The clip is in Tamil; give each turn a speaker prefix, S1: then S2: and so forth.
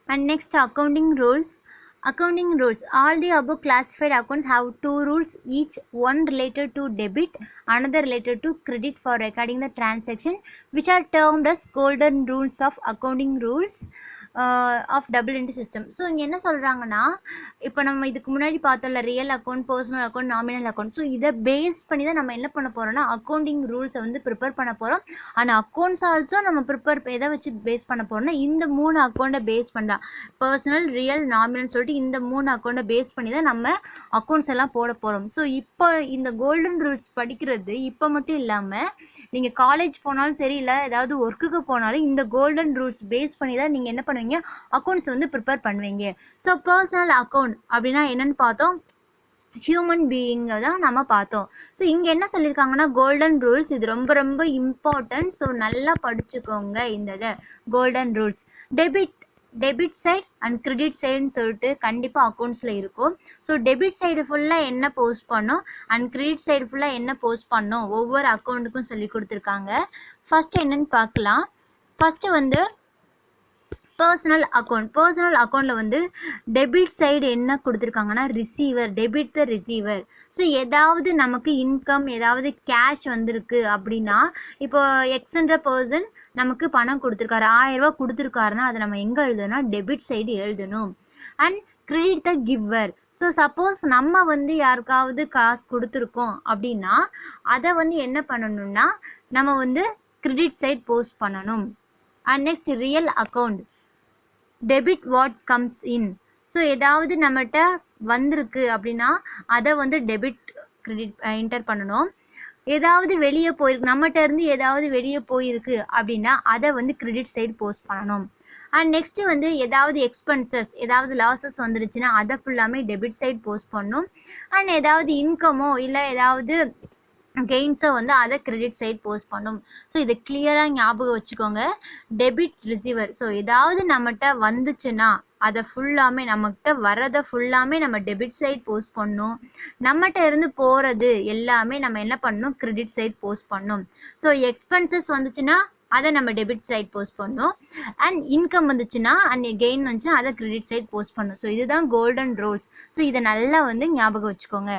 S1: And next, accounting rules. Accounting rules. All the above classified accounts have two rules, each one related to debit, another related to credit for recording the transaction, which are termed as golden rules of accounting rules of double entry system. So இங்கே என்ன சொல்கிறாங்கன்னா, இப்போ நம்ம இதுக்கு முன்னாடி பார்த்தோம்ல real account, personal account, nominal account. So இதை பேஸ் பண்ணி தான் நம்ம என்ன பண்ண போகிறோம்னா அக்கௌண்டிங் ரூல்ஸை வந்து ப்ரிப்பேர் பண்ண போகிறோம். ஆனால் அக்கௌண்ட்ஸ் ஆல்சோ நம்ம ப்ரிப்பேர் எதை வச்சு பேஸ் பண்ண போகிறோம்னா இந்த 3 அக்கௌண்ட்டை பேஸ் பண்ணி தான், பர்சனல், ரியல், நாமினல் சொல்லிட்டு இந்த 3 அக்கௌண்ட்டை பேஸ் பண்ணி தான் நம்ம அக்கௌண்ட்ஸ் எல்லாம் போட போகிறோம். ஸோ இப்போ இந்த கோல்டன் ரூல்ஸ் படிக்கிறது இப்போ மட்டும் இல்லாமல் நீங்கள் காலேஜ் போனாலும் சரி, இல்லை ஏதாவது ஒர்க்குக்கு போனாலும் இந்த கோல்டன் ரூல்ஸ் பேஸ் பண்ணி தான் நீங்கள் என்ன பண்ணுவீங்க, அக்கௌண்ட்ஸ் வந்து ப்ரிப்பேர் பண்ணுவீங்க. ஸோ பர்சனல் அக்கௌண்ட் அப்படின்னா என்னன்னு பார்த்தோம், ஹியூமன் பீயிங்கை தான் நம்ம பார்த்தோம். ஸோ இங்கே என்ன சொல்லியிருக்காங்கன்னா கோல்டன் ரூல்ஸ், இது ரொம்ப ரொம்ப இம்பார்ட்டன்ட். ஸோ நல்லா படிச்சுக்கோங்க இந்த இதை, golden rules. Debit side and credit சைடுன்னு சொல்லிட்டு கண்டிப்பாக அக்கௌண்ட்ஸில் இருக்கும். ஸோ டெபிட் சைடு ஃபுல்லாக என்ன போஸ்ட் பண்ணோம் அண்ட் கிரெடிட் சைடு ஃபுல்லாக என்ன போஸ்ட் பண்ணோம் ஒவ்வொரு அக்கௌண்ட்டுக்கும் சொல்லி கொடுத்துருக்காங்க. ஃபஸ்ட்டு என்னென்னு பார்க்கலாம். ஃபஸ்ட்டு வந்து பர்சனல் அக்கௌண்ட். பர்சனல் அக்கௌண்ட்டில் வந்து டெபிட் சைடு என்ன கொடுத்துருக்காங்கன்னா receiver, debit the receiver. So ஏதாவது நமக்கு இன்கம், ஏதாவது கேஷ் வந்திருக்கு அப்படின்னா, இப்போ எக்ஸ்ன்ற பர்சன் நமக்கு பணம் கொடுத்துருக்காரு, 1000 ரூபா கொடுத்துருக்காருன்னா அதை நம்ம எங்கே எழுதணும்னா டெபிட் சைடு எழுதணும். And credit the giver. So suppose நம்ம வந்து யாருக்காவது காசு கொடுத்துருக்கோம் அப்படின்னா அதை வந்து என்ன பண்ணணும்னா நம்ம வந்து கிரெடிட் சைட் போஸ்ட் பண்ணணும். And next real account. Debit what comes in. So ஏதாவது நம்மகிட்ட வந்திருக்கு அப்படின்னா அதை வந்து டெபிட் கிரெடிட் என்டர் பண்ணணும். ஏதாவது வெளியே போயிருக்கு, நம்மகிட்ட இருந்து ஏதாவது வெளியே போயிருக்கு அப்படின்னா அதை வந்து கிரெடிட் சைடு போஸ்ட் பண்ணணும். அண்ட் நெக்ஸ்ட்டு வந்து ஏதாவது எக்ஸ்பென்சஸ், ஏதாவது லாஸஸ் வந்துருச்சுன்னா அதை ஃபுல்லாமே டெபிட் சைடு போஸ்ட் பண்ணணும். அண்ட் ஏதாவது இன்கமோ இல்லை ஏதாவது கெயின்ஸோ வந்து அதை கிரெடிட் சைட் போஸ்ட் பண்ணும். ஸோ இதை கிளியராக ஞாபகம் வச்சுக்கோங்க. Debit receiver. ஸோ ஏதாவது நம்மகிட்ட வந்துச்சுன்னா அதை ஃபுல்லாமே, நம்மகிட்ட வரதை ஃபுல்லாமே நம்ம டெபிட் சைட் போஸ்ட் பண்ணணும். நம்மகிட்ட இருந்து போகிறது எல்லாமே நம்ம என்ன பண்ணணும், கிரெடிட் சைட் போஸ்ட் பண்ணணும். ஸோ எக்ஸ்பென்சஸ் வந்துச்சுன்னா அதை நம்ம டெபிட் சைட் போஸ்ட் பண்ணணும். அண்ட் இன்கம் வந்துச்சுன்னா அண்ட் கெயின் வந்துச்சுன்னா அதை கிரெடிட் சைட் போஸ்ட் பண்ணணும். ஸோ இதுதான் கோல்டன் ரூல்ஸ். ஸோ இதை நல்லா வந்து ஞாபகம் வச்சுக்கோங்க.